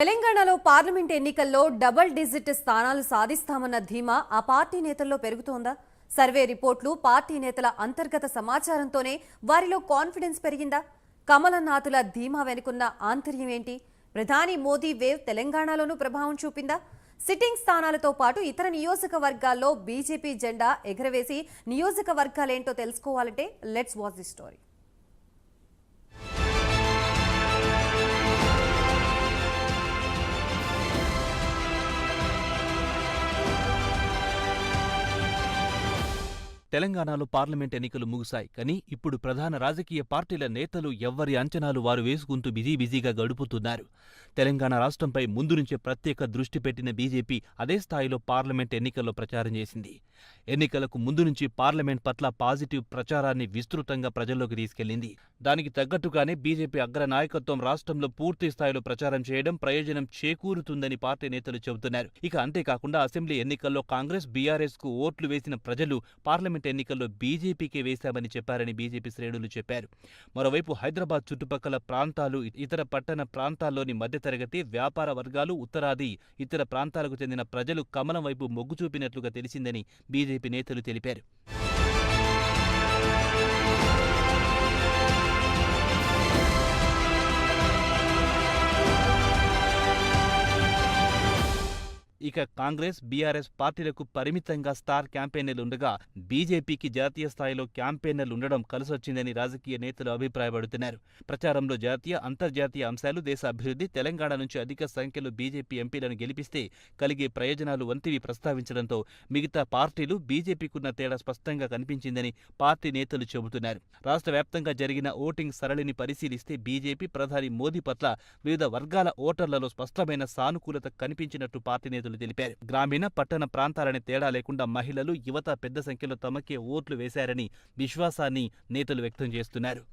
తెలంగాణలో పార్లమెంట్ ఎన్నికల్లో double digit స్థానాలు సాధిస్తామన్న ధీమా ఆ పార్టీ నేతల్లో పెరుగుతోందా? సర్వే రిపోర్టులు, పార్టీ నేతల అంతర్గత సమాచారంతోనే వారిలో కాన్ఫిడెన్స్ పెరిగిందా? కమలనాథుల ధీమా వెనుకున్న ఆంతర్యం ఏంటి? ప్రధాని మోదీ వేవ్ తెలంగాణలోనూ ప్రభావం చూపిందా? సిట్టింగ్ స్థానాలతో పాటు ఇతర నియోజకవర్గాల్లో బీజేపీ జెండా ఎగరవేసి నియోజకవర్గాలేంటో తెలుసుకోవాలంటే లెట్స్ వాచ్ ది స్టోరీ. తెలంగాణలో పార్లమెంట్ ఎన్నికలు ముగిశాయి. కానీ ఇప్పుడు ప్రధాన రాజకీయ పార్టీల నేతలు ఎవ్వరి అంచనాలు వారు వేసుకుంటూ బిజీగా గడుపుతున్నారు. తెలంగాణ రాష్ట్రంపై ముందు నుంచే ప్రత్యేక దృష్టి పెట్టిన బీజేపీ అదే స్థాయిలో పార్లమెంట్ ఎన్నికల్లో ప్రచారం చేసింది. ఎన్నికలకు ముందు నుంచి పార్లమెంట్ పట్ల పాజిటివ్ ప్రచారాన్ని విస్తృతంగా ప్రజల్లోకి తీసుకెళ్లింది. దానికి తగ్గట్టుగానే బీజేపీ అగ్ర నాయకత్వం రాష్ట్రంలో పూర్తి స్థాయిలో ప్రచారం చేయడం ప్రయోజనం చేకూరుతుందని పార్టీ నేతలు చెబుతున్నారు. ఇక అంతేకాకుండా అసెంబ్లీ ఎన్నికల్లో కాంగ్రెస్, బీఆర్ఎస్ కు ఓట్లు వేసిన ప్రజలు పార్లమెంట్ ఎన్నికల్లో బీజేపీకే వేశామని చెప్పారని బీజేపీ శ్రేణులు చెప్పారు. మరోవైపు హైదరాబాద్ చుట్టుపక్కల ప్రాంతాలు, ఇతర పట్టణ ప్రాంతాల్లోని మధ్యతరగతి, వ్యాపార వర్గాలు, ఉత్తరాది ఇతర ప్రాంతాలకు చెందిన ప్రజలు కమలం వైపు మొగ్గు చూపినట్లుగా తెలిసిందని బీజేపీ నేతలు తెలిపారు. ఇక కాంగ్రెస్, బీఆర్ఎస్ పార్టీలకు పరిమితంగా స్టార్ క్యాంపెయినర్లుండగా బీజేపీకి జాతీయ స్థాయిలో క్యాంపెయినర్లుండడం కలిసొచ్చిందని రాజకీయ నేతలు అభిప్రాయపడుతున్నారు. ప్రచారంలో జాతీయ, అంతర్జాతీయ అంశాలు, దేశ అభివృద్ధి, తెలంగాణ నుంచి అధిక సంఖ్యలో బీజేపీ ఎంపీలను గెలిపిస్తే కలిగే ప్రయోజనాలు వంటివి ప్రస్తావించడంతో మిగతా పార్టీలు బీజేపీకున్న తేడా స్పష్టంగా కనిపించిందని పార్టీ నేతలు చెబుతున్నారు. రాష్ట్ర వ్యాప్తంగా జరిగిన ఓటింగ్ సరళిని పరిశీలిస్తే బీజేపీ ప్రధాని మోదీ పట్ల వివిధ వర్గాల ఓటర్లలో స్పష్టమైన సానుకూలత కనిపించినట్టు పార్టీ నేతలు తెలిపారు. గ్రామీణ, పట్టణ ప్రాంతాలనే తేడా లేకుండా మహిళలు, యువత పెద్ద సంఖ్యలో తమకే ఓట్లు వేశారని విశ్వాసాన్ని నేతలు వ్యక్తం చేస్తున్నారు.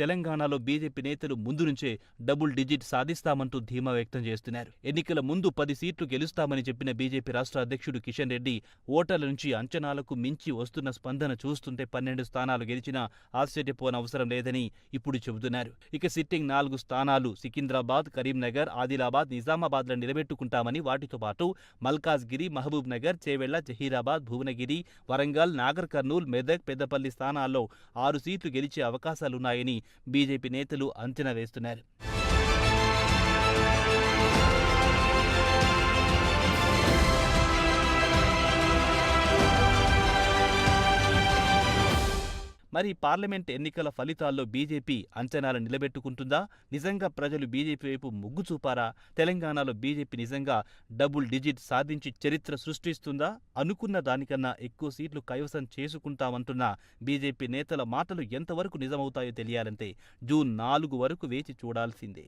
తెలంగాణలో బీజేపీ నేతలు ముందు నుంచే డబుల్ డిజిట్ సాధిస్తామంటూ ధీమా వ్యక్తం చేస్తున్నారు. ఎన్నికల ముందు 10 సీట్లు గెలుస్తామని చెప్పిన బీజేపీ రాష్ట్ర అధ్యక్షుడు కిషన్ రెడ్డి ఓటర్ల నుంచి అంచనాలకు మించి వస్తున్న స్పందన చూస్తుంటే 12 స్థానాలు గెలిచినా ఆశ్చర్యపోనవసరం లేదని ఇప్పుడు చెబుతున్నారు. ఇక సిట్టింగ్ 4 స్థానాలు సికింద్రాబాద్, కరీంనగర్, ఆదిలాబాద్, నిజామాబాద్లను నిలబెట్టుకుంటామని, వాటితో పాటు మల్కాజ్గిరి, మహబూబ్ నగర్, చేవెళ్ల, జహీరాబాద్, భువనగిరి, వరంగల్, నాగర్ కర్నూల్, మెదక్, పెద్దపల్లి స్థానాల్లో 6 సీట్లు గెలిచే అవకాశాలున్నాయని బీజేపీ నేతలు అంచనా వేస్తున్నారు. మరి పార్లమెంట్ ఎన్నికల ఫలితాల్లో బీజేపీ అంచనాలు నిలబెట్టుకుంటుందా? నిజంగా ప్రజలు బీజేపీ వైపు మొగ్గు చూపారా? తెలంగాణలో బీజేపీ నిజంగా డబుల్ డిజిట్ సాధించి చరిత్ర సృష్టిస్తుందా? అనుకున్న దానికన్నా ఎక్కువ సీట్లు కైవసం చేసుకుంటామంటున్న బీజేపీ నేతల మాటలు ఎంతవరకు నిజమవుతాయో తెలియాలంటే జూన్ 4 వరకు వేచి చూడాల్సిందే.